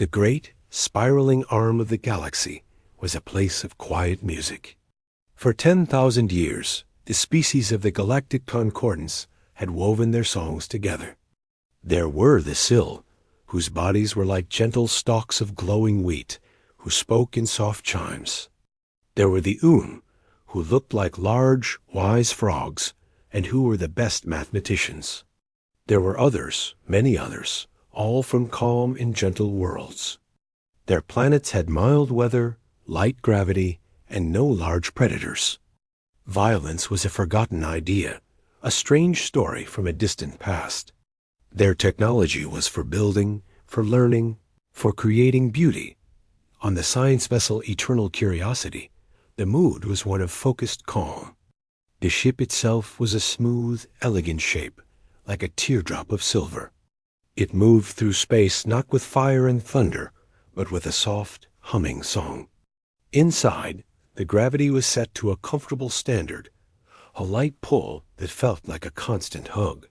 The great, spiraling arm of the galaxy was a place of quiet music. For 10,000 years, the species of the galactic concordance had woven their songs together. There were the Sill, whose bodies were like gentle stalks of glowing wheat, who spoke in soft chimes. There were the Un, who looked like large, wise frogs, and who were the best mathematicians. There were others, many others, all from calm and gentle worlds. Their planets had mild weather, light gravity, and no large predators. Violence was a forgotten idea, a strange story from a distant past. Their technology was for building, for learning, for creating beauty. On the science vessel Eternal Curiosity, the mood was one of focused calm. The ship itself was a smooth, elegant shape, like a teardrop of silver. It moved through space not with fire and thunder, but with a soft, humming song. Inside, the gravity was set to a comfortable standard, a light pull that felt like a constant hug.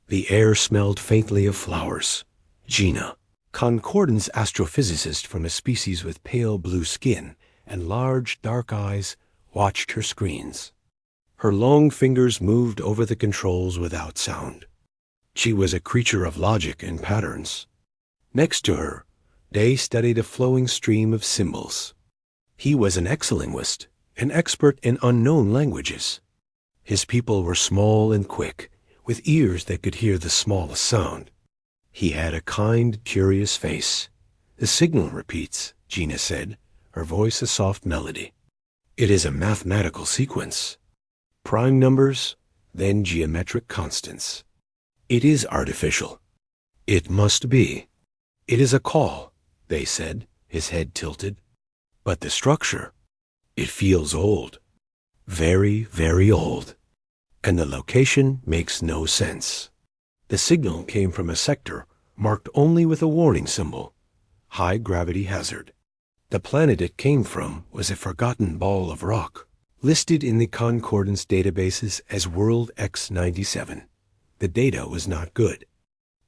The air smelled faintly of flowers. Gina, Concordance astrophysicist from a species with pale blue skin and large, dark eyes, watched her screens. Her long fingers moved over the controls without sound. She was a creature of logic and patterns. Next to her, Day studied a flowing stream of symbols. He was an exolinguist, an expert in unknown languages. His people were small and quick, with ears that could hear the smallest sound. He had a kind, curious face. The signal repeats, Gina said, her voice a soft melody. It is a mathematical sequence. Prime numbers, then geometric constants. It is artificial. It must be. It is a call, they said, his head tilted. But the structure, it feels old. Very, very old. And the location makes no sense. The signal came from a sector marked only with a warning symbol, high gravity hazard. The planet it came from was a forgotten ball of rock, listed in the Concordance databases as World X-97. The data was not good.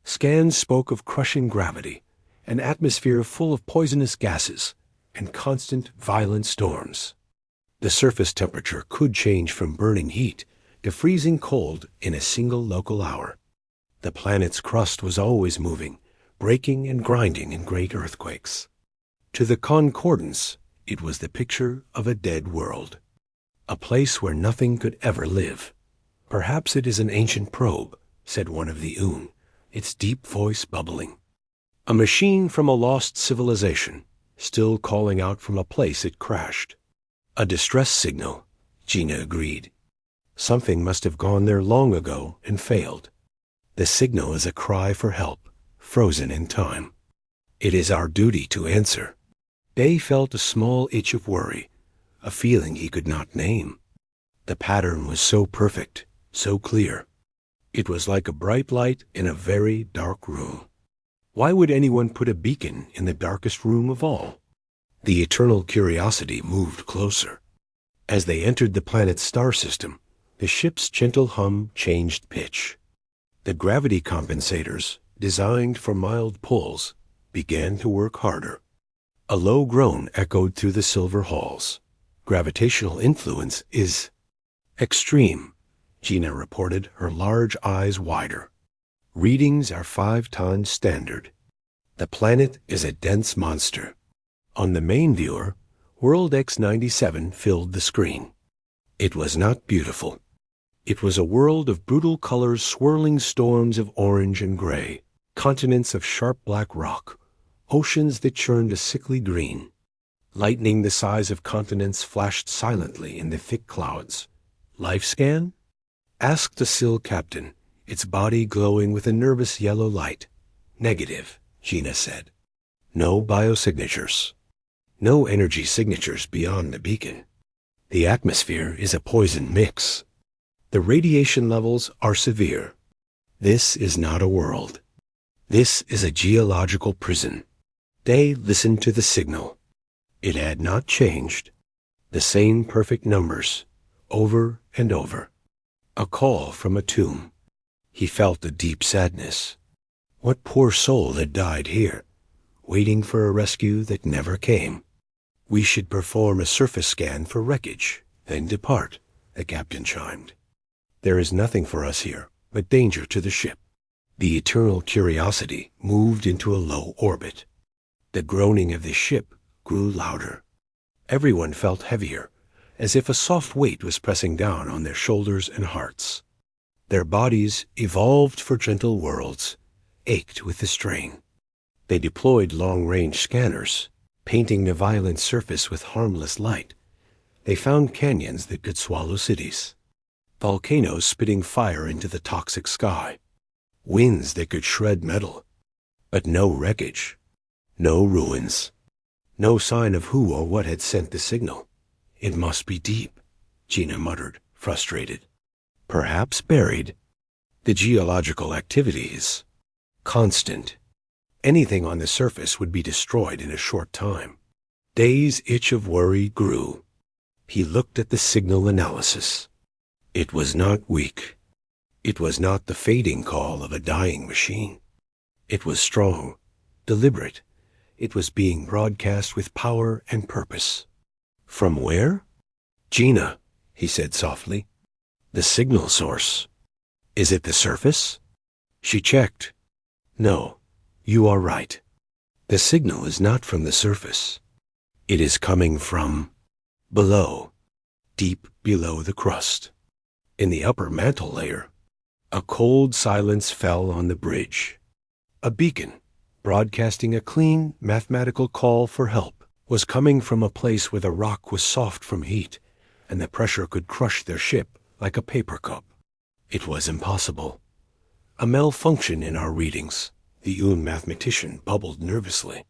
Scans spoke of crushing gravity, an atmosphere full of poisonous gases, and constant, violent storms. The surface temperature could change from burning heat to freezing cold in a single local hour. The planet's crust was always moving, breaking and grinding in great earthquakes. To the Concordance, it was the picture of a dead world, a place where nothing could ever live. Perhaps it is an ancient probe, said one of the Un, its deep voice bubbling. A machine from a lost civilization, still calling out from a place it crashed. A distress signal, Gina agreed. Something must have gone there long ago and failed. The signal is a cry for help, frozen in time. It is our duty to answer. Day felt a small itch of worry, a feeling he could not name. The pattern was so perfect, so clear. It was like a bright light in a very dark room. Why would anyone put a beacon in the darkest room of all? The Eternal Curiosity moved closer. As they entered the planet's star system, the ship's gentle hum changed pitch. The gravity compensators, designed for mild pulls, began to work harder. A low groan echoed through the silver halls. Gravitational influence is extreme, Gina reported, her large eyes wider. Readings are 5 times standard. The planet is a dense monster. On the main viewer, World X-97 filled the screen. It was not beautiful. It was a world of brutal colors, swirling storms of orange and gray, continents of sharp black rock, oceans that churned a sickly green. Lightning the size of continents flashed silently in the thick clouds. Life scan? Asked the Sill captain, its body glowing with a nervous yellow light. Negative, Gina said. No biosignatures. No energy signatures beyond the beacon. The atmosphere is a poison mix. The radiation levels are severe. This is not a world. This is a geological prison. Day listened to the signal. It had not changed. The same perfect numbers, over and over. A call from a tomb. He felt a deep sadness. What poor soul had died here? waiting for a rescue that never came. "We should perform a surface scan for wreckage, then depart," the captain chimed. "There is nothing for us here but danger to the ship." The Eternal Curiosity moved into a low orbit. The groaning of the ship grew louder. Everyone felt heavier, as if a soft weight was pressing down on their shoulders and hearts. Their bodies, evolved for gentle worlds, ached with the strain. They deployed long-range scanners, painting the violent surface with harmless light. They found canyons that could swallow cities, volcanoes spitting fire into the toxic sky, winds that could shred metal, but no wreckage, no ruins, no sign of who or what had sent the signal. "It must be deep," Gina muttered, frustrated. "Perhaps buried." The geological activities, constant. Anything on the surface would be destroyed in a short time. Day's itch of worry grew. He looked at the signal analysis. It was not weak. It was not the fading call of a dying machine. It was strong, deliberate. It was being broadcast with power and purpose. "From where?" "Gina," he said softly. "The signal source. Is it the surface?" She checked. "No, you are right. The signal is not from the surface. It is coming from below, deep below the crust. In the upper mantle layer." A cold silence fell on the bridge. A beacon, broadcasting a clean, mathematical call for help, was coming from a place where the rock was soft from heat, and the pressure could crush their ship like a paper cup. It was impossible. "A malfunction in our readings," the Yun mathematician bubbled nervously.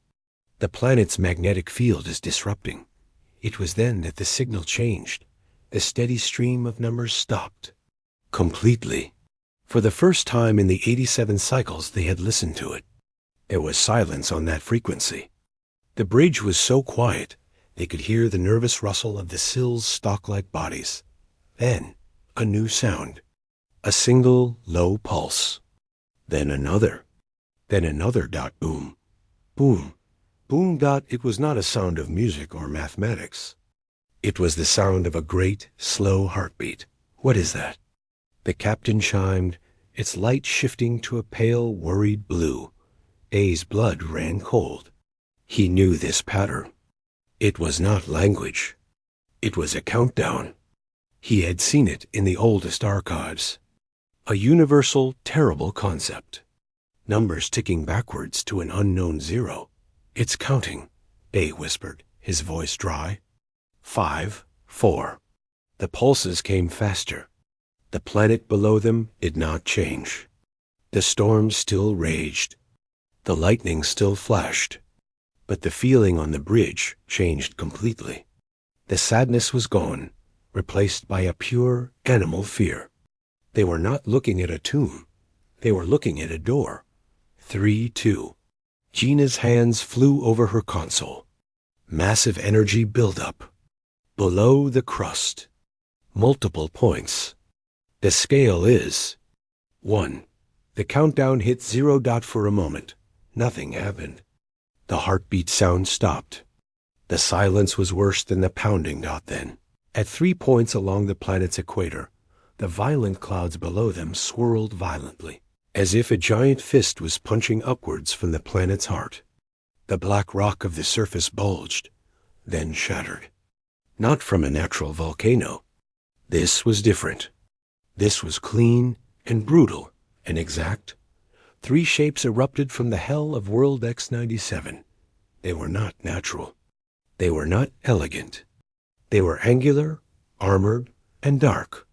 "The planet's magnetic field is disrupting." It was then that the signal changed. The steady stream of numbers stopped. Completely. For the first time in the 87 cycles they had listened to it, there was silence on that frequency. The bridge was so quiet they could hear the nervous rustle of the sill's stalk-like bodies. Then, a new sound. A single, low pulse. Then another. Then another dot boom. Boom. Boom dot. It was not a sound of music or mathematics. It was the sound of a great, slow heartbeat. "What is that?" The captain chimed, its light shifting to a pale, worried blue. A's blood ran cold. He knew this pattern. It was not language. It was a countdown. He had seen it in the oldest archives. A universal, terrible concept. Numbers ticking backwards to an unknown zero. "It's counting," A whispered, his voice dry. 5, 4. The pulses came faster. The planet below them did not change. The storm still raged. The lightning still flashed. But the feeling on the bridge changed completely. The sadness was gone, replaced by a pure animal fear. They were not looking at a tomb. They were looking at a door. 3-2. Gina's hands flew over her console. Massive energy buildup. Below the crust. Multiple points. The scale is 1. The countdown hit 0 dot for a moment. Nothing happened. The heartbeat sound stopped. The silence was worse than the pounding dot then. At 3 points along the planet's equator, the violent clouds below them swirled violently, as if a giant fist was punching upwards from the planet's heart. The black rock of the surface bulged, then shattered. Not from a natural volcano. This was different. This was clean and brutal and exact. 3 shapes erupted from the hell of World X97. They were not natural. They were not elegant. They were angular, armored, and dark.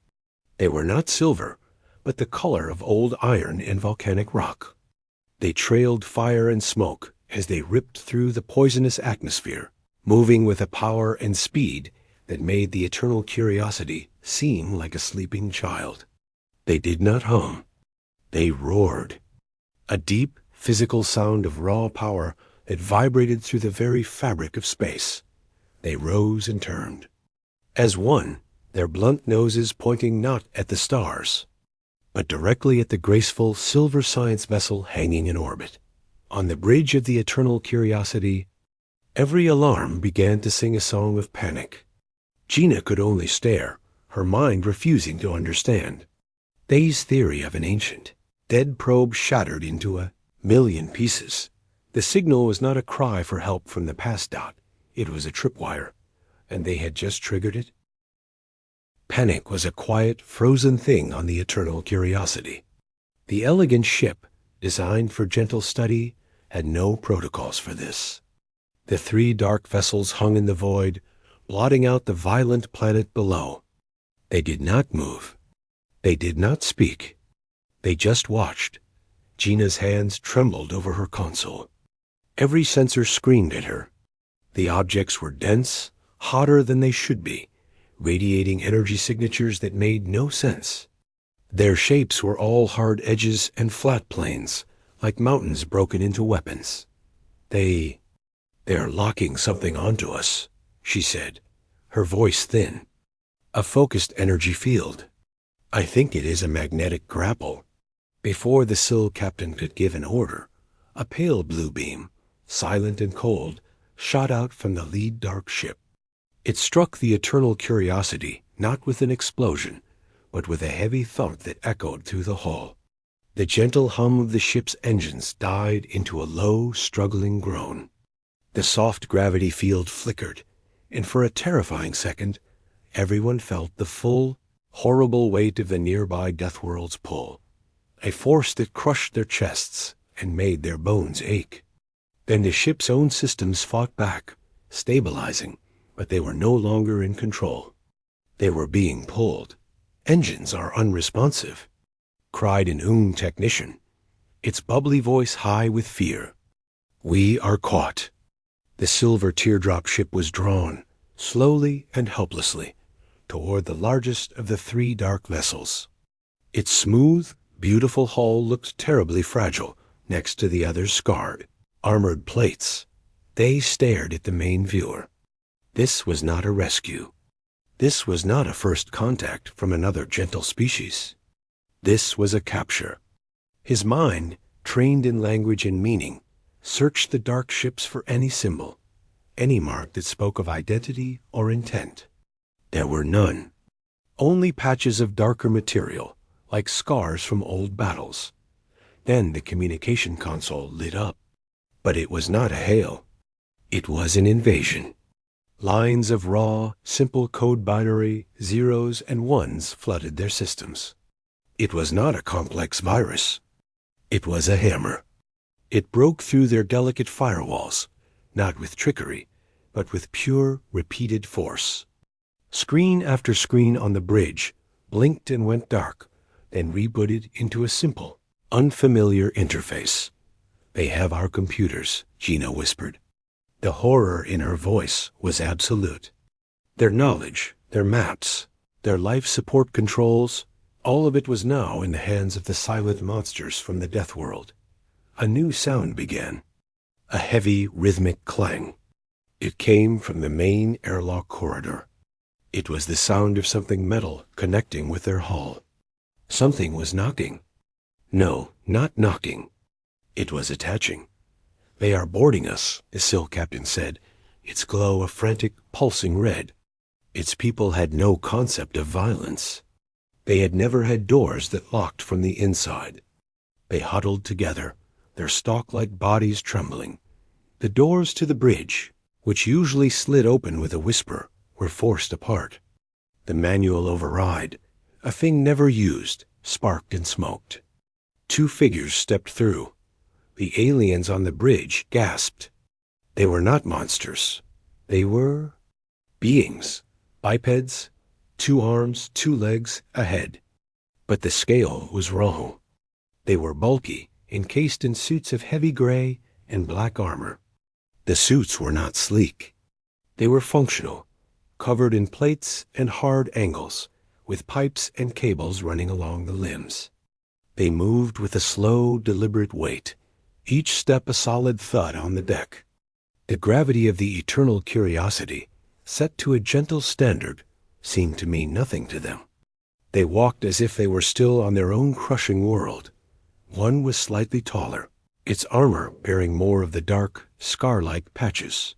They were not silver, but the color of old iron and volcanic rock. They trailed fire and smoke as they ripped through the poisonous atmosphere, moving with a power and speed that made the Eternal Curiosity seem like a sleeping child. They did not hum. They roared. A deep, physical sound of raw power that vibrated through the very fabric of space. They rose and turned. As one, their blunt noses pointing not at the stars, but directly at the graceful silver science vessel hanging in orbit. On the bridge of the Eternal Curiosity, every alarm began to sing a song of panic. Gina could only stare, her mind refusing to understand. Day's theory of an ancient, dead probe shattered into a million pieces. The signal was not a cry for help from the past dot. It was a tripwire, and they had just triggered it. Panic was a quiet, frozen thing on the Eternal Curiosity. The elegant ship, designed for gentle study, had no protocols for this. The three dark vessels hung in the void, blotting out the violent planet below. They did not move. They did not speak. They just watched. Gina's hands trembled over her console. Every sensor screamed at her. The objects were dense, hotter than they should be, radiating energy signatures that made no sense. Their shapes were all hard edges and flat planes, like mountains broken into weapons. They're locking something onto us, she said, her voice thin. A focused energy field. I think it is a magnetic grapple. Before the SIL captain could give an order, a pale blue beam, silent and cold, shot out from the lead dark ship. It struck the Eternal Curiosity, not with an explosion, but with a heavy thump that echoed through the hull. The gentle hum of the ship's engines died into a low, struggling groan. The soft gravity field flickered, and for a terrifying second, everyone felt the full, horrible weight of the nearby Deathworld's pull, a force that crushed their chests and made their bones ache. Then the ship's own systems fought back, stabilizing, but they were no longer in control. They were being pulled. Engines are unresponsive, cried an Ung technician, its bubbly voice high with fear. We are caught. The silver teardrop ship was drawn, slowly and helplessly, toward the largest of the three dark vessels. Its smooth, beautiful hull looked terribly fragile next to the other's scarred, armored plates. They stared at the main viewer. This was not a rescue. This was not a first contact from another gentle species. This was a capture. His mind, trained in language and meaning, searched the dark ships for any symbol, any mark that spoke of identity or intent. There were none. Only patches of darker material, like scars from old battles. Then the communication console lit up. But it was not a hail. It was an invasion. Lines of raw, simple code binary, zeros and ones flooded their systems. It was not a complex virus. It was a hammer. It broke through their delicate firewalls, not with trickery, but with pure, repeated force. Screen after screen on the bridge blinked and went dark, then rebooted into a simple, unfamiliar interface. They have our computers, Gina whispered. The horror in her voice was absolute. Their knowledge, their maps, their life support controls, all of it was now in the hands of the silent monsters from the death world. A new sound began, a heavy, rhythmic clang. It came from the main airlock corridor. It was the sound of something metal connecting with their hull. Something was knocking. No, not knocking. It was attaching. They are boarding us, the SIL captain said, its glow a frantic, pulsing red. Its people had no concept of violence. They had never had doors that locked from the inside. They huddled together, their stalk-like bodies trembling. The doors to the bridge, which usually slid open with a whisper, were forced apart. The manual override, a thing never used, sparked and smoked. Two figures stepped through. The aliens on the bridge gasped. They were not monsters. They were beings, bipeds, 2 arms, 2 legs, a head. But the scale was wrong. They were bulky, encased in suits of heavy gray and black armor. The suits were not sleek. They were functional, covered in plates and hard angles, with pipes and cables running along the limbs. They moved with a slow, deliberate weight, each step a solid thud on the deck. The gravity of the Eternal Curiosity, set to a gentle standard, seemed to mean nothing to them. They walked as if they were still on their own crushing world. One was slightly taller, its armor bearing more of the dark, scar-like patches.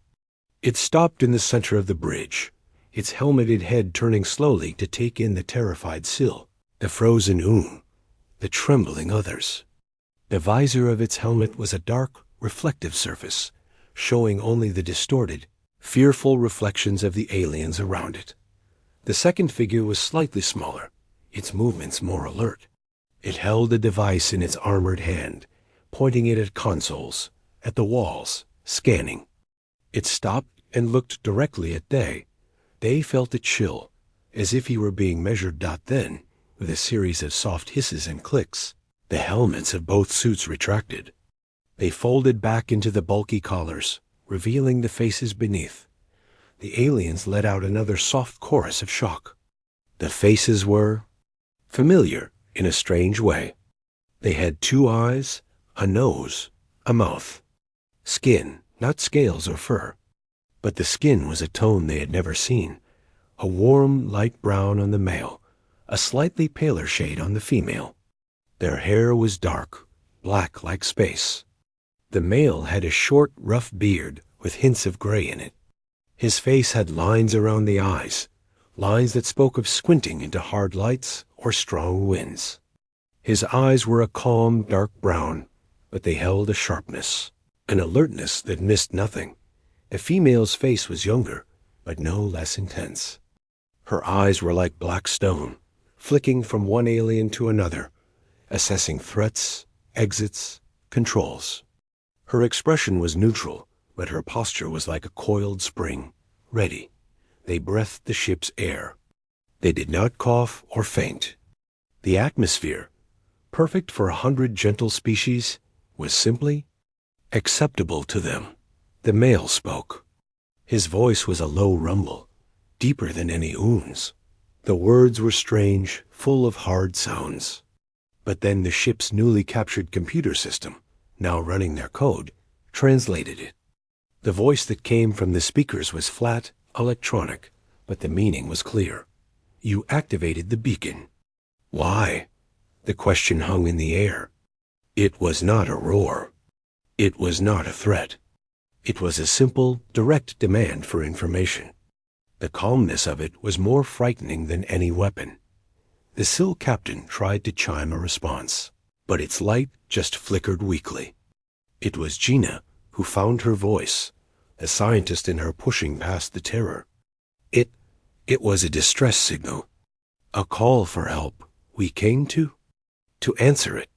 It stopped in the center of the bridge, its helmeted head turning slowly to take in the terrified Syl, the frozen the trembling others. The visor of its helmet was a dark, reflective surface, showing only the distorted, fearful reflections of the aliens around it. The second figure was slightly smaller, its movements more alert. It held a device in its armored hand, pointing it at consoles, at the walls, scanning. It stopped and looked directly at Day. Day felt a chill, as if he were being measured. Then, with a series of soft hisses and clicks, the helmets of both suits retracted. They folded back into the bulky collars, revealing the faces beneath. The aliens let out another soft chorus of shock. The faces were familiar in a strange way. They had 2 eyes, a nose, a mouth. Skin, not scales or fur. But the skin was a tone they had never seen. A warm, light brown on the male, a slightly paler shade on the female. Their hair was dark, black like space. The male had a short, rough beard with hints of gray in it. His face had lines around the eyes, lines that spoke of squinting into hard lights or strong winds. His eyes were a calm, dark brown, but they held a sharpness, an alertness that missed nothing. The female's face was younger, but no less intense. Her eyes were like black stone, flicking from one alien to another, assessing threats, exits, controls. Her expression was neutral, but her posture was like a coiled spring, ready. They breathed the ship's air. They did not cough or faint. The atmosphere, perfect for 100 gentle species, was simply acceptable to them. The male spoke. His voice was a low rumble, deeper than any oon's. The words were strange, full of hard sounds. But then the ship's newly captured computer system, now running their code, translated it. The voice that came from the speakers was flat, electronic, but the meaning was clear. You activated the beacon. Why? The question hung in the air. It was not a roar. It was not a threat. It was a simple, direct demand for information. The calmness of it was more frightening than any weapon. The Syl captain tried to chime a response, but its light just flickered weakly. It was Gina who found her voice, the scientist in her pushing past the terror. It was a distress signal. A call for help. We came to answer it.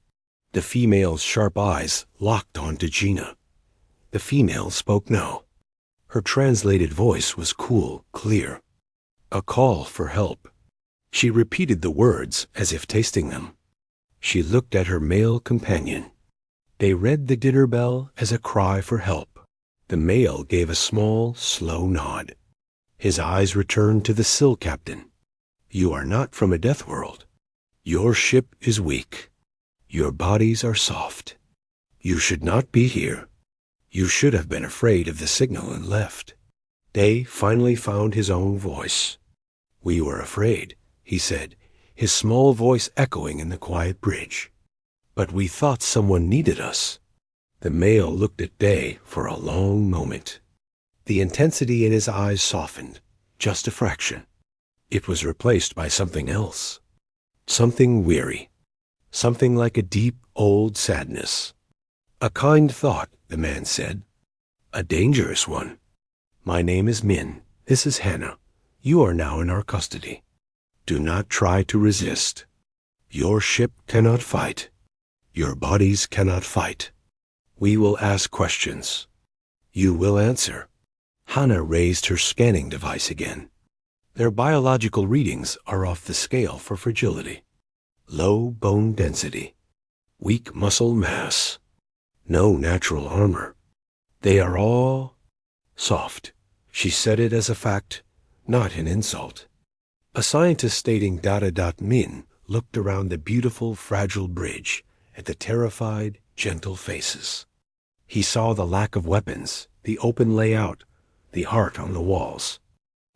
The female's sharp eyes locked onto Gina. The female spoke no. Her translated voice was cool, clear. A call for help. She repeated the words as if tasting them. She looked at her male companion. They read the dinner bell as a cry for help. The male gave a small, slow nod. His eyes returned to the Syl captain. You are not from a death world. Your ship is weak. Your bodies are soft. You should not be here. You should have been afraid of the signal and left. Day finally found his own voice. We were afraid, he said, his small voice echoing in the quiet bridge. But we thought someone needed us. The male looked at Day for a long moment. The intensity in his eyes softened, just a fraction. It was replaced by something else. Something weary. Something like a deep, old sadness. A kind thought, the man said. A dangerous one. My name is Min. This is Hannah. You are now in our custody. Do not try to resist. Your ship cannot fight. Your bodies cannot fight. We will ask questions. You will answer. Hannah raised her scanning device again. Their biological readings are off the scale for fragility. Low bone density. Weak muscle mass. No natural armor. They are all soft. She said it as a fact, not an insult. A scientist stating Min looked around the beautiful, fragile bridge at the terrified, gentle faces. He saw the lack of weapons, the open layout, the heart on the walls.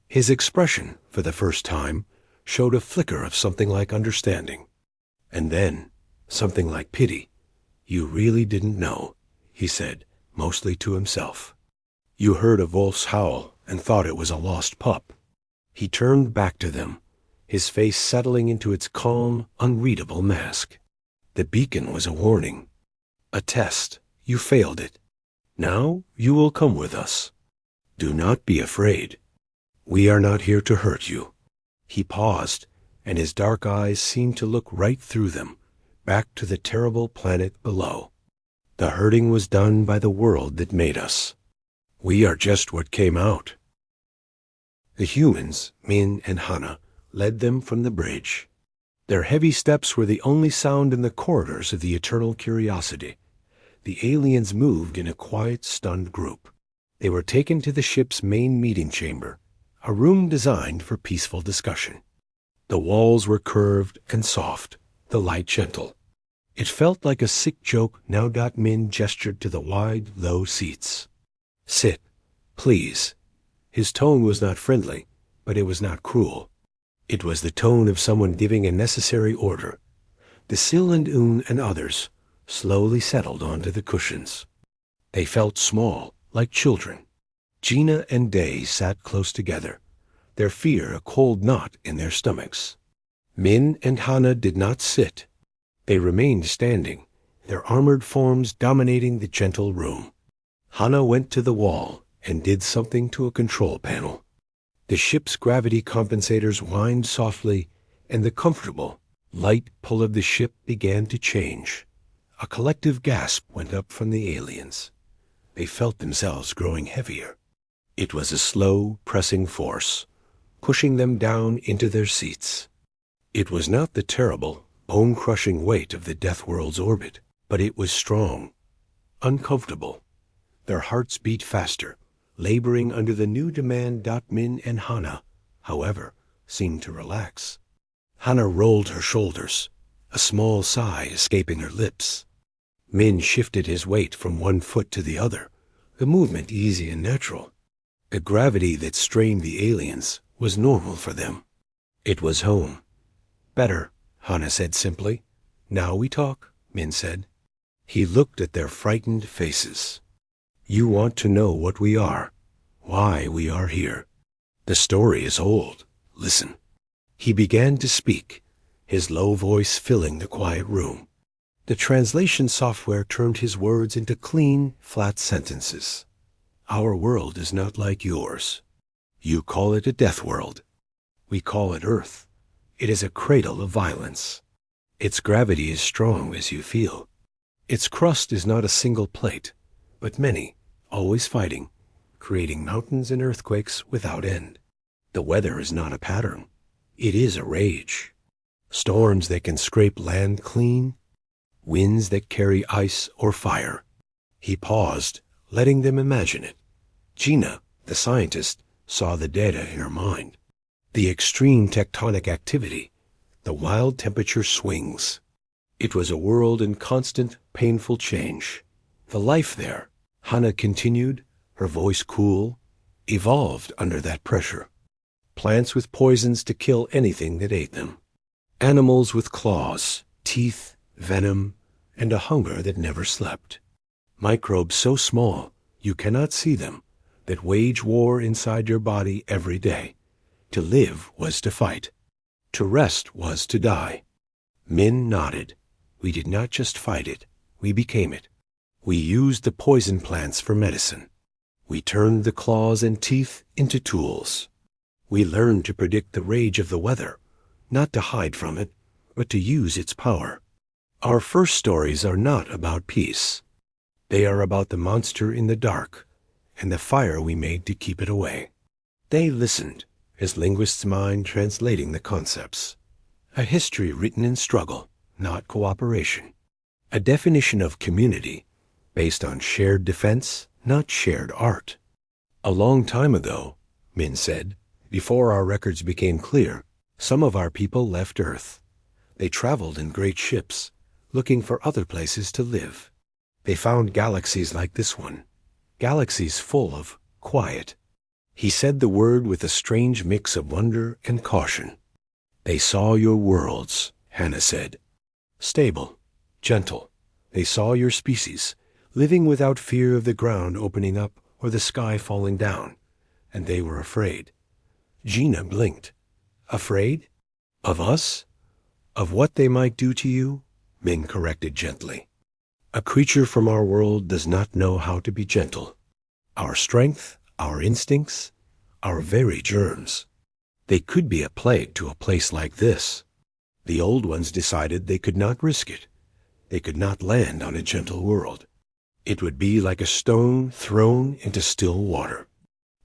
His expression, for the first time, showed a flicker of something like understanding. And then, something like pity. You really didn't know. he said, mostly to himself. You heard a wolf's howl and thought it was a lost pup. He turned back to them, his face settling into its calm, unreadable mask. The beacon was a warning. A test. You failed it. Now you will come with us. Do not be afraid. We are not here to hurt you. He paused, and his dark eyes seemed to look right through them, back to the terrible planet below. The hurting was done by the world that made us. We are just what came out. The humans, Min and Hana, led them from the bridge. Their heavy steps were the only sound in the corridors of the Eternal Curiosity. The aliens moved in a quiet, stunned group. They were taken to the ship's main meeting chamber, a room designed for peaceful discussion. The walls were curved and soft, the light gentle. It felt like a sick joke now. Min gestured to the wide, low seats. Sit, please. His tone was not friendly, but it was not cruel. It was the tone of someone giving a necessary order. The Sil and Un and others slowly settled onto the cushions. They felt small, like children. Gina and Day sat close together, their fear a cold knot in their stomachs. Min and Hana did not sit. They remained standing, their armored forms dominating the gentle room. Hana went to the wall and did something to a control panel. The ship's gravity compensators whined softly, and the comfortable, light pull of the ship began to change. A collective gasp went up from the aliens. They felt themselves growing heavier. It was a slow, pressing force, pushing them down into their seats. It was not the terrible, bone-crushing weight of the Deathworld's orbit, but it was strong, uncomfortable. Their hearts beat faster, laboring under the new demand. Min and Hana, however, seemed to relax. Hana rolled her shoulders, a small sigh escaping her lips. Min shifted his weight from one foot to the other, the movement easy and natural. The gravity that strained the aliens was normal for them. It was home. Better, Hana said simply. Now we talk, Min said. He looked at their frightened faces. You want to know what we are, why we are here. The story is old. Listen. He began to speak, his low voice filling the quiet room. The translation software turned his words into clean, flat sentences. Our world is not like yours. You call it a death world. We call it Earth. It is a cradle of violence. Its gravity is strong as you feel. Its crust is not a single plate, but many, always fighting, creating mountains and earthquakes without end. The weather is not a pattern. It is a rage. Storms that can scrape land clean, winds that carry ice or fire. He paused, letting them imagine it. Gina, the scientist, saw the data in her mind. The extreme tectonic activity, the wild temperature swings. It was a world in constant, painful change. The life there, Hana continued, her voice cool, evolved under that pressure. Plants with poisons to kill anything that ate them. Animals with claws, teeth, venom, and a hunger that never slept. Microbes so small you cannot see them, that wage war inside your body every day. To live was to fight. To rest was to die. Min nodded. We did not just fight it, we became it. We used the poison plants for medicine. We turned the claws and teeth into tools. We learned to predict the rage of the weather, not to hide from it, but to use its power. Our first stories are not about peace. They are about the monster in the dark and the fire we made to keep it away. They listened, his linguist's mind translating the concepts. A history written in struggle, not cooperation. A definition of community based on shared defense, not shared art. A long time ago, Min said, before our records became clear, some of our people left Earth. They traveled in great ships, looking for other places to live. They found galaxies like this one, galaxies full of quiet. He said the word with a strange mix of wonder and caution. They saw your worlds, Hana said. Stable, gentle. They saw your species, living without fear of the ground opening up or the sky falling down, and they were afraid. Gina blinked. Afraid? Of us? Of what they might do to you? Min corrected gently. A creature from our world does not know how to be gentle. Our strength, our instincts, our very germs. They could be a plague to a place like this. The old ones decided they could not risk it. They could not land on a gentle world. It would be like a stone thrown into still water.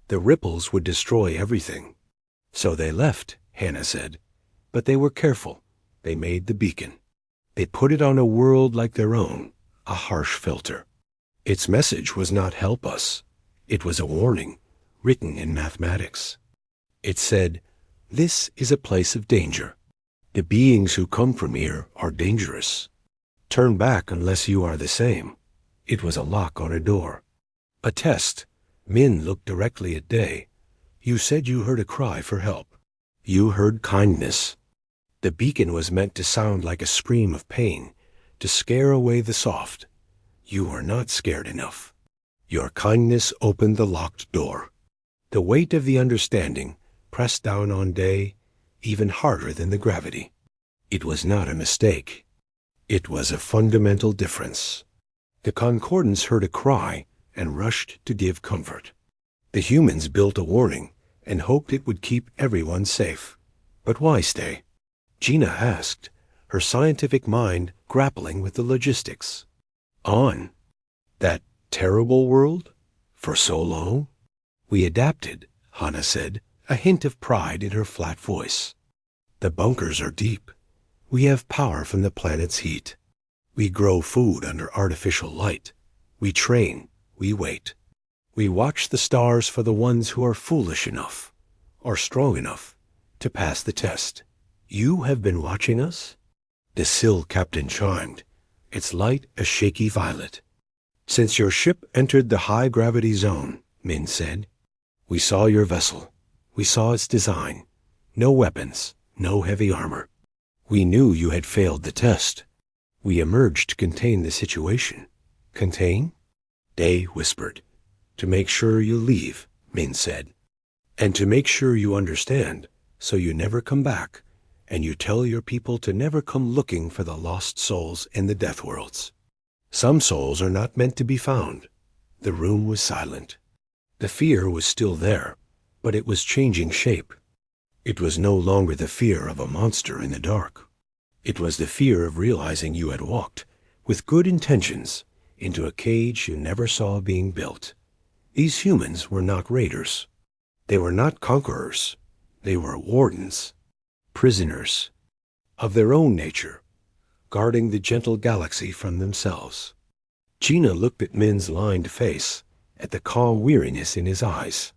The ripples would destroy everything. So they left, Hannah said. But they were careful. They made the beacon. They put it on a world like their own, a harsh filter. Its message was not help us. It was a warning, written in mathematics. It said, "This is a place of danger. The beings who come from here are dangerous. Turn back unless you are the same." It was a lock on a door. A test. Min looked directly at Day. "You said you heard a cry for help. You heard kindness." The beacon was meant to sound like a scream of pain, to scare away the soft. You were not scared enough. Your kindness opened the locked door. The weight of the understanding pressed down on Day, even harder than the gravity. It was not a mistake. It was a fundamental difference. The Concordance heard a cry and rushed to give comfort. The humans built a warning and hoped it would keep everyone safe. But why stay? Gina asked, her scientific mind grappling with the logistics. On that terrible world? For so long? We adapted, Hannah said, a hint of pride in her flat voice. The bunkers are deep. We have power from the planet's heat. We grow food under artificial light. We train. We wait. We watch the stars for the ones who are foolish enough, or strong enough, to pass the test. You have been watching us? The Sill captain chimed, its light a shaky violet. Since your ship entered the high-gravity zone, Min said. We saw your vessel. We saw its design. No weapons, no heavy armor. We knew you had failed the test. We emerged to contain the situation. Contain? Day whispered. To make sure you leave, Min said. And to make sure you understand, so you never come back, and you tell your people to never come looking for the lost souls in the Deathworlds. Some souls are not meant to be found. The room was silent. The fear was still there, but it was changing shape. It was no longer the fear of a monster in the dark. It was the fear of realizing you had walked, with good intentions, into a cage you never saw being built. These humans were not raiders. They were not conquerors. They were wardens, prisoners, of their own nature, guarding the gentle galaxy from themselves. Gina looked at Min's lined face, at the calm weariness in his eyes.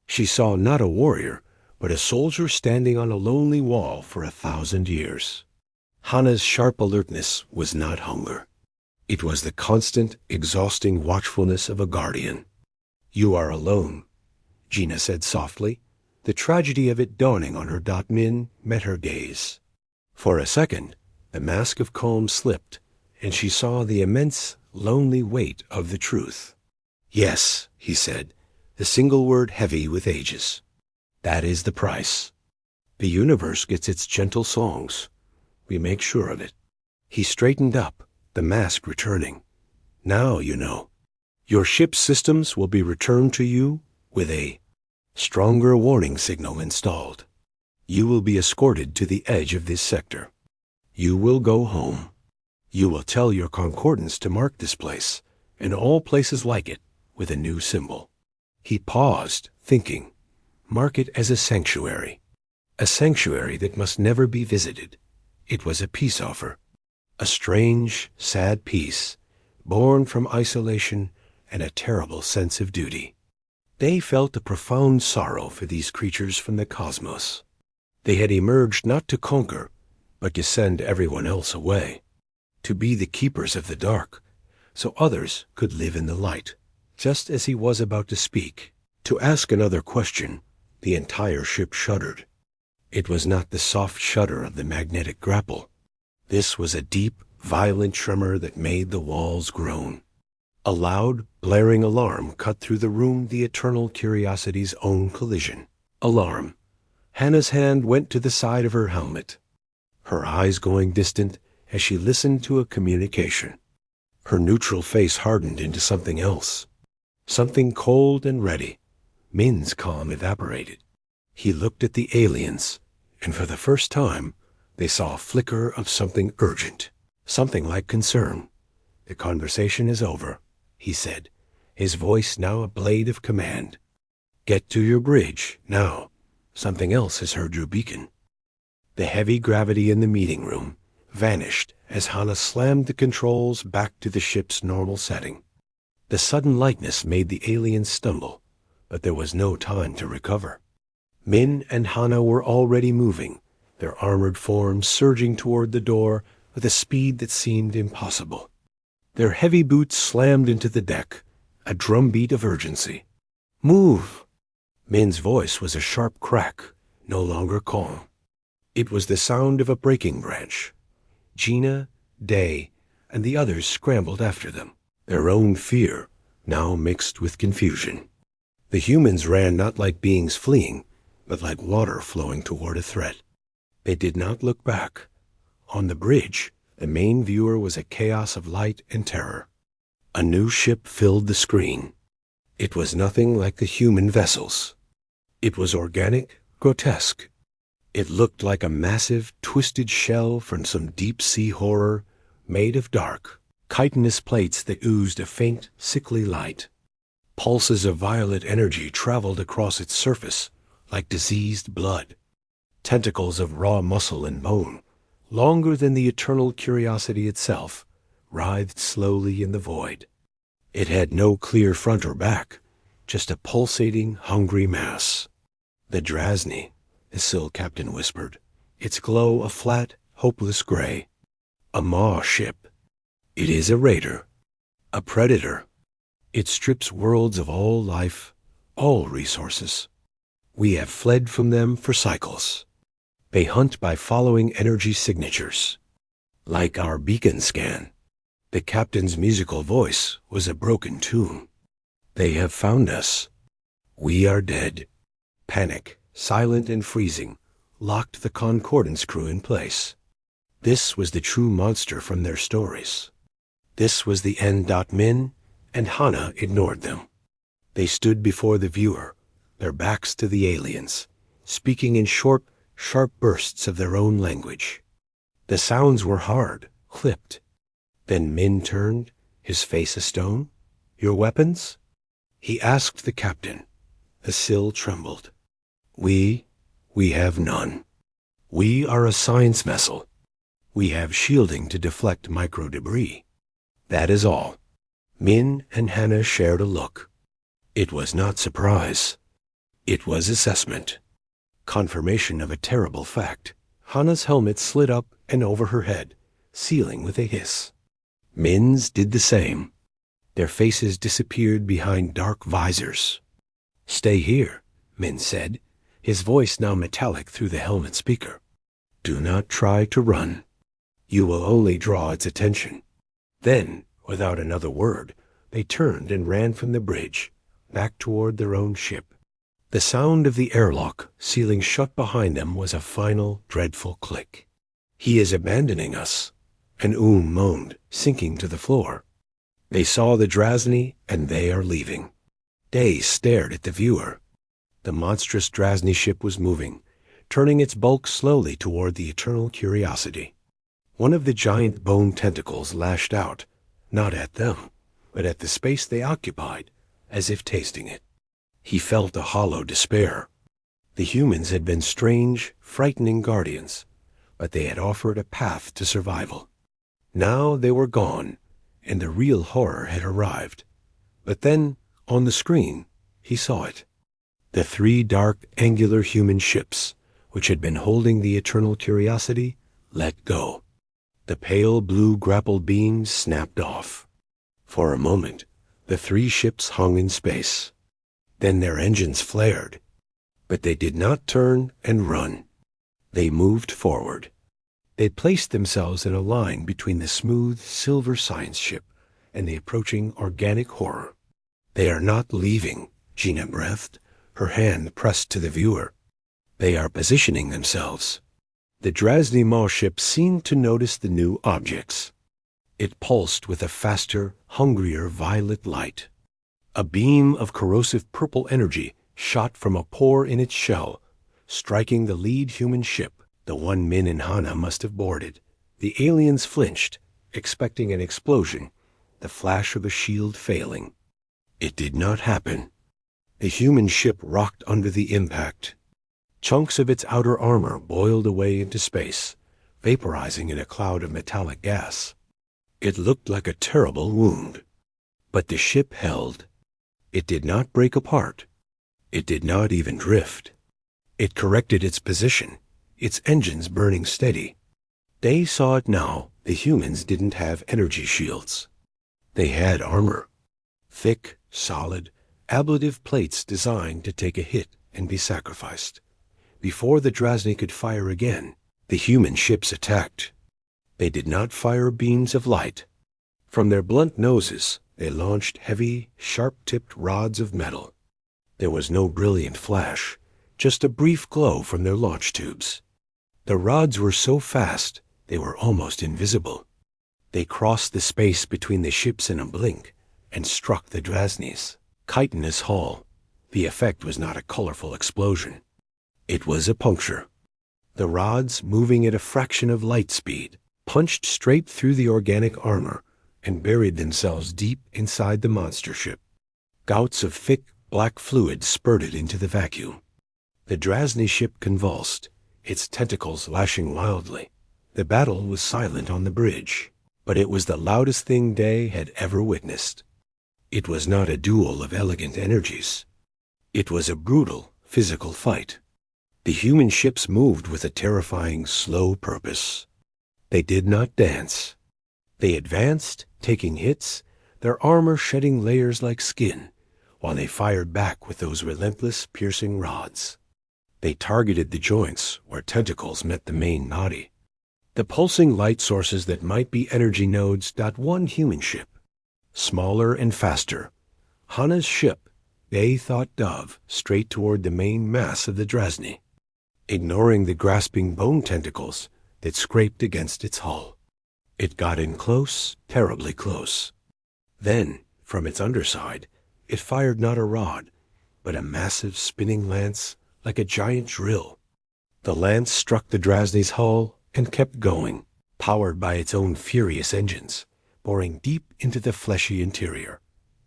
She saw not a warrior, but a soldier standing on a lonely wall for 1,000 years. Hannah's sharp alertness was not hunger. It was the constant, exhausting watchfulness of a guardian. You are alone, Gina said softly, the tragedy of it dawning on her. Min met her gaze. For a second, the mask of calm slipped, and she saw the immense, lonely weight of the truth. Yes, he said, the single word heavy with ages. That is the price. The universe gets its gentle songs. We make sure of it. He straightened up, the mask returning. Now you know. Your ship's systems will be returned to you with a stronger warning signal installed. You will be escorted to the edge of this sector. You will go home. You will tell your concordance to mark this place, and all places like it, with a new symbol. He paused, thinking. Mark it as a sanctuary that must never be visited. It was a peace offer, a strange, sad peace, born from isolation and a terrible sense of duty. They felt a profound sorrow for these creatures from the cosmos. They had emerged not to conquer, but to send everyone else away, to be the keepers of the dark, so others could live in the light. Just as he was about to speak, to ask another question, the entire ship shuddered. It was not the soft shudder of the magnetic grapple. This was a deep, violent tremor that made the walls groan. A loud, blaring alarm cut through the room, the Eternal Curiosity's own collision. Alarm. Hannah's hand went to the side of her helmet, her eyes going distant as she listened to a communication. Her neutral face hardened into something else, something cold and ready. Min's calm evaporated. He looked at the aliens, and for the first time, they saw a flicker of something urgent, something like concern. "The conversation is over," he said, his voice now a blade of command. "Get to your bridge, now. Something else has heard your beacon." The heavy gravity in the meeting room vanished as Hannah slammed the controls back to the ship's normal setting. The sudden lightness made the aliens stumble, but there was no time to recover. Min and Hannah were already moving, their armored forms surging toward the door with a speed that seemed impossible. Their heavy boots slammed into the deck, a drumbeat of urgency. "Move!" Min's voice was a sharp crack, no longer calm. It was the sound of a breaking branch. Gina, Day, and the others scrambled after them, their own fear now mixed with confusion. The humans ran not like beings fleeing, but like water flowing toward a threat. They did not look back. On the bridge, the main viewer was a chaos of light and terror. A new ship filled the screen. It was nothing like the human vessels. It was organic, grotesque. It looked like a massive, twisted shell from some deep-sea horror made of dark, chitinous plates that oozed a faint, sickly light. Pulses of violet energy traveled across its surface like diseased blood. Tentacles of raw muscle and bone, longer than the Eternal Curiosity itself, writhed slowly in the void. It had no clear front or back, just a pulsating, hungry mass. "The Drazney," the Sill captain whispered, its glow a flat, hopeless gray. "A Maw ship. It is a raider, a predator. It strips worlds of all life, all resources. We have fled from them for cycles. They hunt by following energy signatures, like our beacon scan." The captain's musical voice was a broken tune. "They have found us. We are dead." Panic, silent and freezing, locked the Concordance crew in place. This was the true monster from their stories. This was the end. Min and Hannah ignored them. They stood before the viewer, their backs to the aliens, speaking in short, sharp bursts of their own language. The sounds were hard, clipped. Then Min turned, his face a stone. "Your weapons?" he asked the captain. The Sill trembled. We have none. We are a science vessel. We have shielding to deflect micro-debris. That is all." Min and Hannah shared a look. It was not surprise. It was assessment. Confirmation of a terrible fact. Hannah's helmet slid up and over her head, sealing with a hiss. Min's did the same. Their faces disappeared behind dark visors. "Stay here," Min said, his voice now metallic through the helmet speaker. "Do not try to run. You will only draw its attention." Then, without another word, they turned and ran from the bridge, back toward their own ship. The sound of the airlock sealing shut behind them was a final, dreadful click. "He is abandoning us," an moaned, sinking to the floor. They saw the Drazney, and they are leaving. Day stared at the viewer. The monstrous Drazney ship was moving, turning its bulk slowly toward the Eternal Curiosity. One of the giant bone tentacles lashed out, not at them, but at the space they occupied, as if tasting it. He felt a hollow despair. The humans had been strange, frightening guardians, but they had offered a path to survival. Now they were gone, and the real horror had arrived. But then, on the screen, he saw it. The three dark, angular human ships, which had been holding the Eternal Curiosity, let go. The pale blue grapple beams snapped off. For a moment, the three ships hung in space. Then their engines flared. But they did not turn and run. They moved forward. They placed themselves in a line between the smooth silver science ship and the approaching organic horror. "They are not leaving," Gina breathed, her hand pressed to the viewer. "They are positioning themselves." The Drazney Maw ship seemed to notice the new objects. It pulsed with a faster, hungrier violet light. A beam of corrosive purple energy shot from a pore in its shell, striking the lead human ship, the one Min and Hana must have boarded. The aliens flinched, expecting an explosion, the flash of a shield failing. It did not happen. The human ship rocked under the impact. Chunks of its outer armor boiled away into space, vaporizing in a cloud of metallic gas. It looked like a terrible wound. But the ship held. It did not break apart. It did not even drift. It corrected its position, its engines burning steady. They saw it now. The humans didn't have energy shields. They had armor. Thick, solid, ablative plates designed to take a hit and be sacrificed. Before the Drazney could fire again, the human ships attacked. They did not fire beams of light. From their blunt noses, they launched heavy, sharp-tipped rods of metal. There was no brilliant flash, just a brief glow from their launch tubes. The rods were so fast, they were almost invisible. They crossed the space between the ships in a blink and struck the Drazney's chitinous hull. The effect was not a colorful explosion. It was a puncture. The rods, moving at a fraction of light speed, punched straight through the organic armor and buried themselves deep inside the monster ship. Gouts of thick, black fluid spurted into the vacuum. The Drazney ship convulsed, its tentacles lashing wildly. The battle was silent on the bridge, but it was the loudest thing Day had ever witnessed. It was not a duel of elegant energies. It was a brutal, physical fight. The human ships moved with a terrifying, slow purpose. They did not dance. They advanced, taking hits, their armor shedding layers like skin, while they fired back with those relentless, piercing rods. They targeted the joints where tentacles met the main body. The pulsing light sources that might be energy nodes dot one human ship. Smaller and faster. Hana's ship, they thought, dove straight toward the main mass of the Drazney, ignoring the grasping bone tentacles that scraped against its hull. It got in close, terribly close. Then, from its underside, it fired not a rod, but a massive spinning lance like a giant drill. The lance struck the Drazney's hull and kept going, powered by its own furious engines, boring deep into the fleshy interior.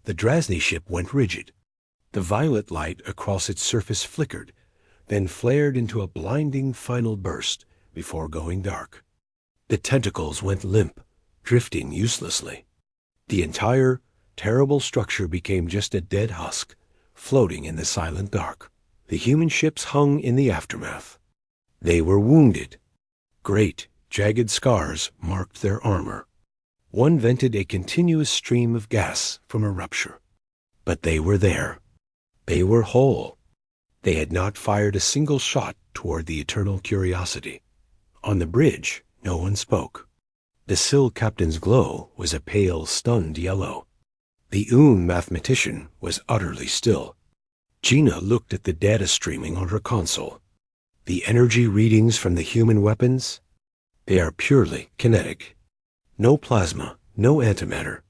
The Drazney ship went rigid. The violet light across its surface flickered, then flared into a blinding final burst before going dark. The tentacles went limp, drifting uselessly. The entire, terrible structure became just a dead husk, floating in the silent dark. The human ships hung in the aftermath. They were wounded. Great, jagged scars marked their armor. One vented a continuous stream of gas from a rupture. But they were there. They were whole. They had not fired a single shot toward the eternal curiosity. On the bridge, no one spoke. The SIL captain's glow was a pale, stunned yellow. The mathematician was utterly still. Gina looked at the data streaming on her console. The energy readings from the human weapons? They are purely kinetic. No plasma, no antimatter.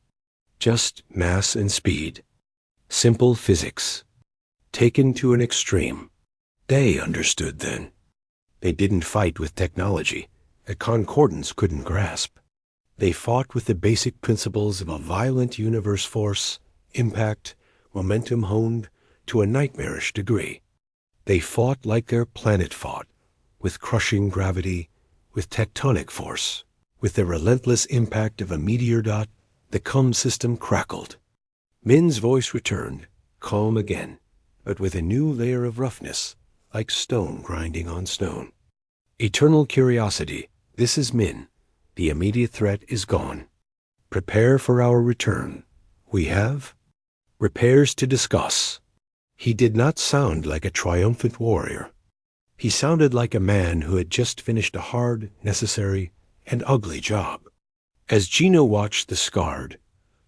Just mass and speed. Simple physics. Taken to an extreme. They understood then. They didn't fight with technology that concordance couldn't grasp. They fought with the basic principles of a violent universe force, impact, momentum honed to a nightmarish degree. They fought like their planet fought, with crushing gravity, with tectonic force. With the relentless impact of a meteor dot, the cum system crackled. Min's voice returned, calm again, but with a new layer of roughness, like stone grinding on stone. Eternal curiosity, this is Min. The immediate threat is gone. Prepare for our return. We have repairs to discuss. He did not sound like a triumphant warrior. He sounded like a man who had just finished a hard, necessary, and ugly job. As Gina watched the scarred,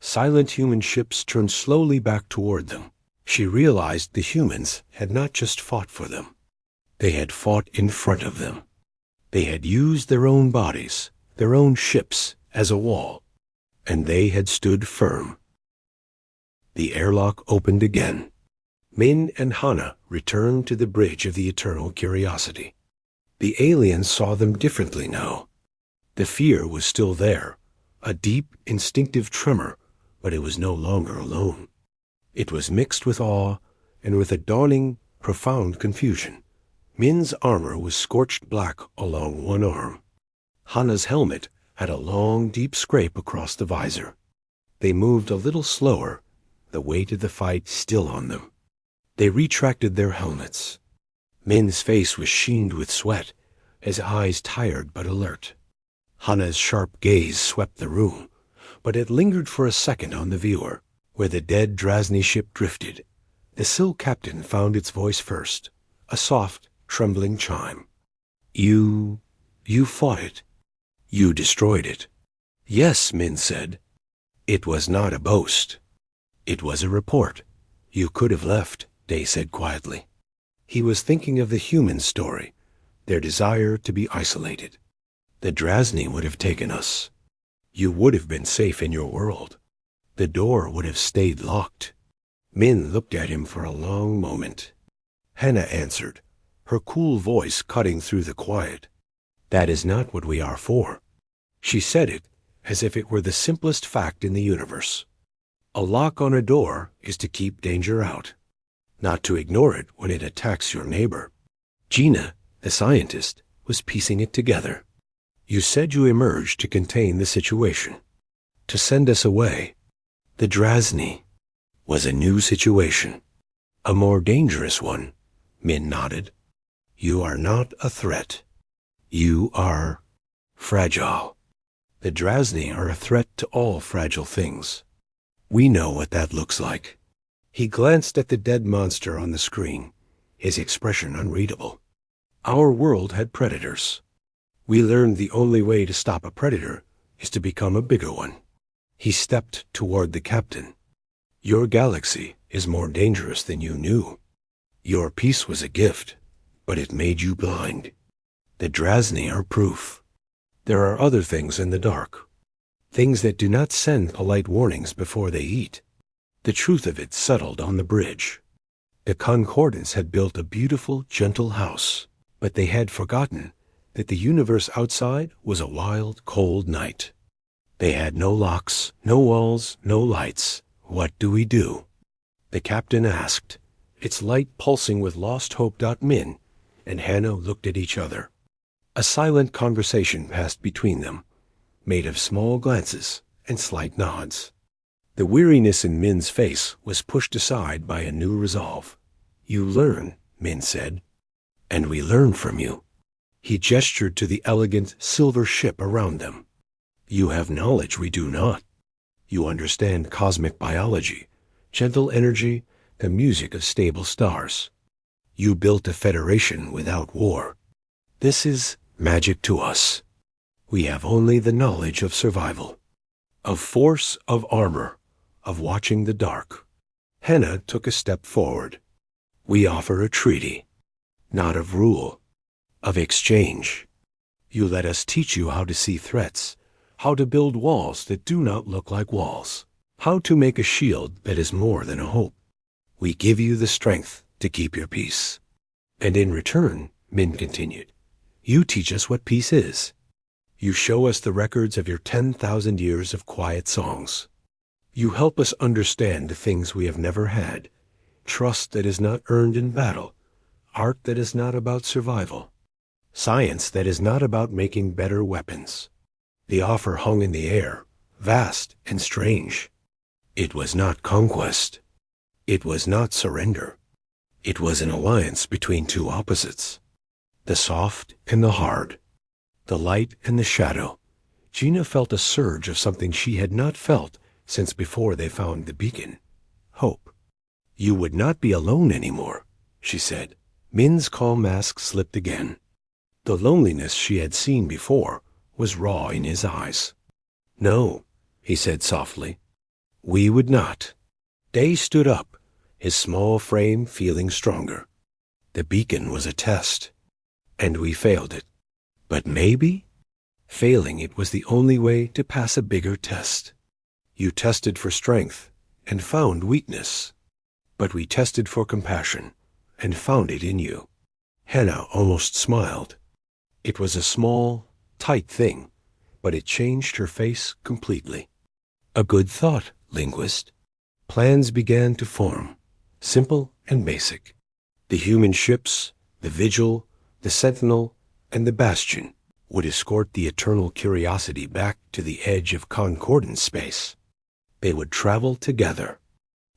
Silent human ships turned slowly back toward them. She realized the humans had not just fought for them. They had fought in front of them. They had used their own bodies, their own ships, as a wall, and they had stood firm. The airlock opened again. Min and Hana returned to the bridge of the eternal curiosity. The aliens saw them differently now. The fear was still there, a deep, instinctive tremor, but it was no longer alone. It was mixed with awe and with a dawning, profound confusion. Min's armor was scorched black along one arm. Hana's helmet had a long, deep scrape across the visor. They moved a little slower, the weight of the fight still on them. They retracted their helmets. Min's face was sheened with sweat, his eyes tired but alert. Hana's sharp gaze swept the room, but it lingered for a second on the viewer, where the dead Drazni ship drifted. The Sil captain found its voice first, a soft, trembling chime. You fought it. You destroyed it. Yes, Min said. It was not a boast. It was a report. You could have left, Day said quietly. He was thinking of the human story, their desire to be isolated. The Drazni would have taken us. You would have been safe in your world. The door would have stayed locked. Min looked at him for a long moment. Hana answered, her cool voice cutting through the quiet. That is not what we are for. She said it as if it were the simplest fact in the universe. A lock on a door is to keep danger out, not to ignore it when it attacks your neighbor. Gina, the scientist, was piecing it together. You said you emerged to contain the situation, to send us away. The Drazni was a new situation, a more dangerous one, Min nodded. You are not a threat. You are fragile. The Drazni are a threat to all fragile things. We know what that looks like. He glanced at the dead monster on the screen, his expression unreadable. Our world had predators. We learned the only way to stop a predator is to become a bigger one. He stepped toward the captain. Your galaxy is more dangerous than you knew. Your peace was a gift, but it made you blind. The Drazni are proof. There are other things in the dark, things that do not send polite warnings before they eat. The truth of it settled on the bridge. The Concordants had built a beautiful, gentle house, but they had forgotten that the universe outside was a wild, cold night. They had no locks, no walls, no lights. What do we do? The captain asked, its light pulsing with lost hope. Min and Hana looked at each other. A silent conversation passed between them, made of small glances and slight nods. The weariness in Min's face was pushed aside by a new resolve. You learn, Min said, and we learn from you. He gestured to the elegant silver ship around them. You have knowledge we do not. You understand cosmic biology, gentle energy, the music of stable stars. You built a federation without war. This is magic to us. We have only the knowledge of survival, of force, of armor, of watching the dark. Hana took a step forward. We offer a treaty, not of rule, of exchange. You let us teach you how to see threats, how to build walls that do not look like walls, how to make a shield that is more than a hope. We give you the strength to keep your peace. And in return, Min continued, you teach us what peace is. You show us the records of your 10,000 years of quiet songs. You help us understand the things we have never had, trust that is not earned in battle, art that is not about survival, science that is not about making better weapons. The offer hung in the air, vast and strange. It was not conquest. It was not surrender. It was an alliance between two opposites, the soft and the hard, the light and the shadow. Gina felt a surge of something she had not felt since before they found the beacon. Hope. You would not be alone anymore, she said. Min's calm mask slipped again. The loneliness she had seen before was raw in his eyes. No, he said softly. We would not. Day stood up, his small frame feeling stronger. The beacon was a test, and we failed it. But maybe failing it was the only way to pass a bigger test. You tested for strength and found weakness, but we tested for compassion and found it in you. Hannah almost smiled. It was a small, tight thing, but it changed her face completely. A good thought, linguist. Plans began to form, simple and basic. The human ships, the Vigil, the Sentinel, and the Bastion would escort the Eternal Curiosity back to the edge of concordance space. They would travel together.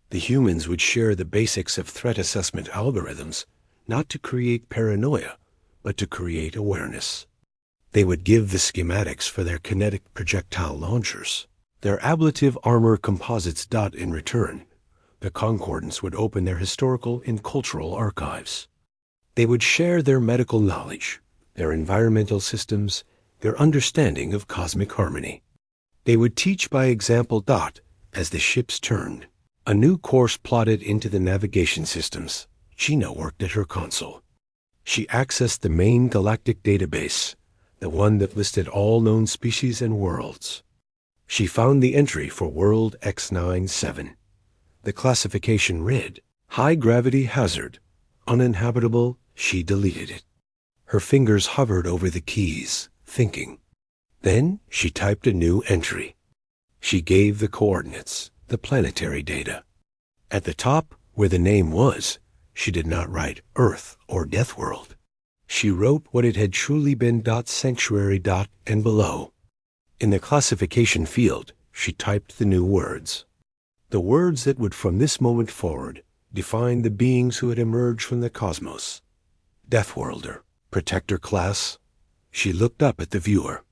The humans would share the basics of threat assessment algorithms, not to create paranoia, but to create awareness. They would give the schematics for their kinetic projectile launchers, their ablative armor composites. In return, the Concordants would open their historical and cultural archives. They would share their medical knowledge, their environmental systems, their understanding of cosmic harmony. They would teach by example. As the ships turned, a new course plotted into the navigation systems. Gina worked at her console. She accessed the main galactic database, the one that listed all known species and worlds. She found the entry for World X97. The classification read, High Gravity Hazard, Uninhabitable. She deleted it. Her fingers hovered over the keys, thinking. Then she typed a new entry. She gave the coordinates, the planetary data. At the top, where the name was, she did not write Earth or Deathworld. She wrote what it had truly been. Sanctuary. And below. In the classification field, she typed the new words. The words that would from this moment forward define the beings who had emerged from the cosmos. Deathworlder, Protector class. She looked up at the viewer.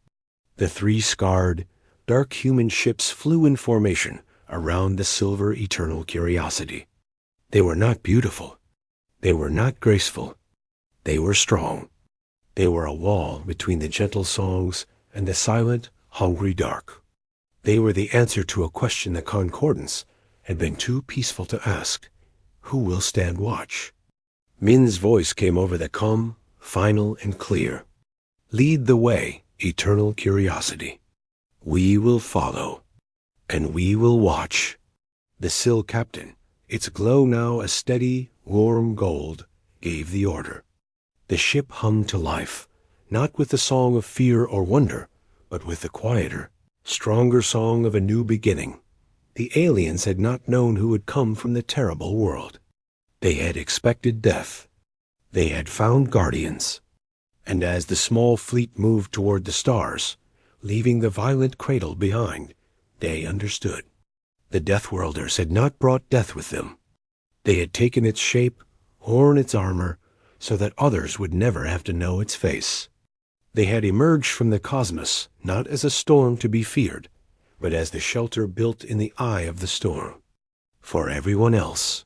The three scarred, dark human ships flew in formation around the silver Eternal Curiosity. They were not beautiful. They were not graceful. They were strong. They were a wall between the gentle songs and the silent, hungry dark. They were the answer to a question the Concordance had been too peaceful to ask. Who will stand watch? Min's voice came over the comm, final and clear. Lead the way, Eternal Curiosity. We will follow, and we will watch. The Sill captain, its glow now a steady, warm gold, gave the order. The ship hummed to life, not with the song of fear or wonder, but with the quieter, stronger song of a new beginning. The aliens had not known who had come from the terrible world. They had expected death. They had found guardians. And as the small fleet moved toward the stars, leaving the violent cradle behind, they understood. The Deathworlders had not brought death with them. They had taken its shape, worn its armor, so that others would never have to know its face. They had emerged from the cosmos not as a storm to be feared, but as the shelter built in the eye of the storm. For everyone else,